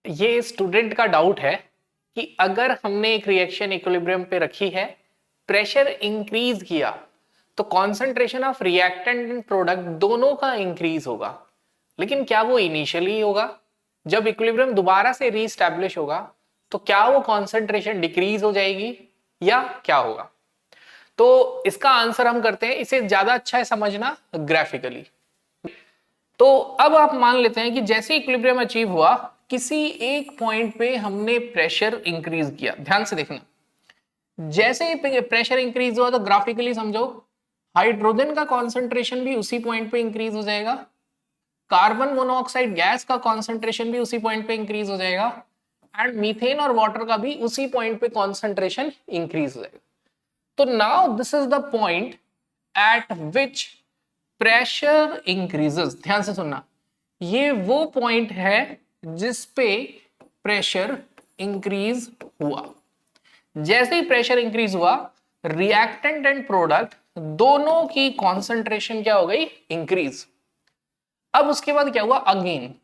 ये स्टूडेंट का डाउट है कि अगर हमने एक रिएक्शन इक्विलिब्रियम पे रखी है, प्रेशर इंक्रीज किया, तो concentration of reactant and product दोनों का इंक्रीज होगा। लेकिन क्या वो इनिशियली होगा? जब इक्विलिब्रियम दोबारा से रीस्टैब्लिश होगा तो क्या वो कॉन्सेंट्रेशन डिक्रीज हो जाएगी या क्या होगा? तो इसका आंसर हम करते हैं, इसे ज्यादा अच्छा है समझना ग्राफिकली। तो अब आप मान लेते हैं कि जैसे इक्विलिब्रियम अचीव हुआ, किसी एक पॉइंट पे हमने प्रेशर इंक्रीज किया। ध्यान से देखना, जैसे ही प्रेशर इंक्रीज हुआ तो ग्राफिकली समझो, हाइड्रोजन का कॉन्सेंट्रेशन भी उसी पॉइंट पे इंक्रीज हो जाएगा, कार्बन मोनोऑक्साइड गैस का कॉन्सेंट्रेशन भी उसी पॉइंट पे इंक्रीज हो जाएगा, एंड मीथेन और वाटर का भी उसी पॉइंट पे कॉन्सेंट्रेशन इंक्रीज हो जाएगा। तो now this is the point eight which pressure increases. ध्यान से सुनना, ये वो पॉइंट है जिस पे प्रेशर इंक्रीज हुआ। जैसे ही प्रेशर इंक्रीज हुआ, रिएक्टेंट एंड प्रोडक्ट दोनों की कॉन्सेंट्रेशन क्या हो गई? इंक्रीज। अब उसके बाद क्या हुआ? अगेन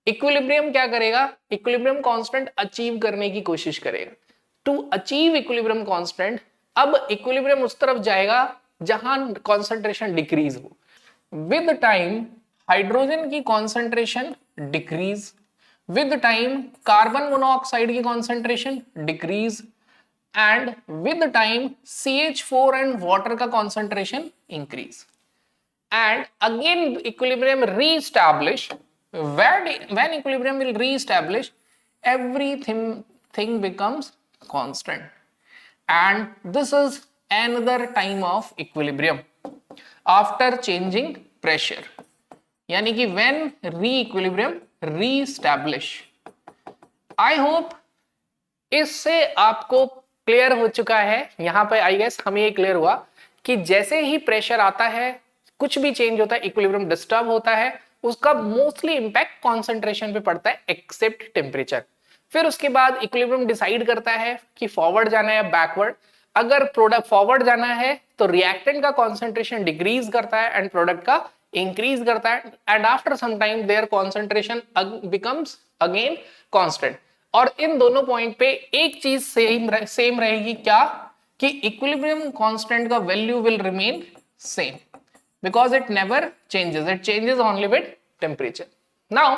इक्विलिब्रियम क्या करेगा? इक्विलिब्रियम कांस्टेंट अचीव करने की कोशिश करेगा। टू अचीव इक्विलिब्रियम कांस्टेंट, अब इक्विलिब्रियम उस तरफ जाएगा जहां कॉन्सेंट्रेशन डिक्रीज हो। विद टाइम हाइड्रोजन की concentration decrease, with time carbon monoxide की concentration decrease, and with time CH4 and water का concentration increase. And again equilibrium re-establish. When equilibrium will re-establish, everything becomes constant, and this is another time of equilibrium after changing pressure, यानी कि when re-equilibrium re-establish. I hope इससे आपको clear हो चुका है। यहां पे आई गेस हमें ये क्लियर हुआ कि जैसे ही प्रेशर आता है, कुछ भी चेंज होता है, इक्विलिब्रियम डिस्टर्ब होता है, उसका मोस्टली इंपैक्ट कॉन्सेंट्रेशन पे पड़ता है एक्सेप्ट टेम्परेचर। फिर उसके बाद इक्विलिब्रियम डिसाइड करता है कि फॉरवर्ड जाना है या बैकवर्ड। अगर प्रोडक्ट फॉरवर्ड जाना है तो रिएक्टेंट का कॉन्सेंट्रेशन डिक्रीज करता है एंड प्रोडक्ट का इंक्रीज करता है, and after some time their concentration becomes again constant. और इन दोनों पॉइंट पे एक चीज सेम रहेगी, क्या? कि इक्विलिब्रियम कांस्टेंट का value will remain same because it never changes, it changes only with temperature. Now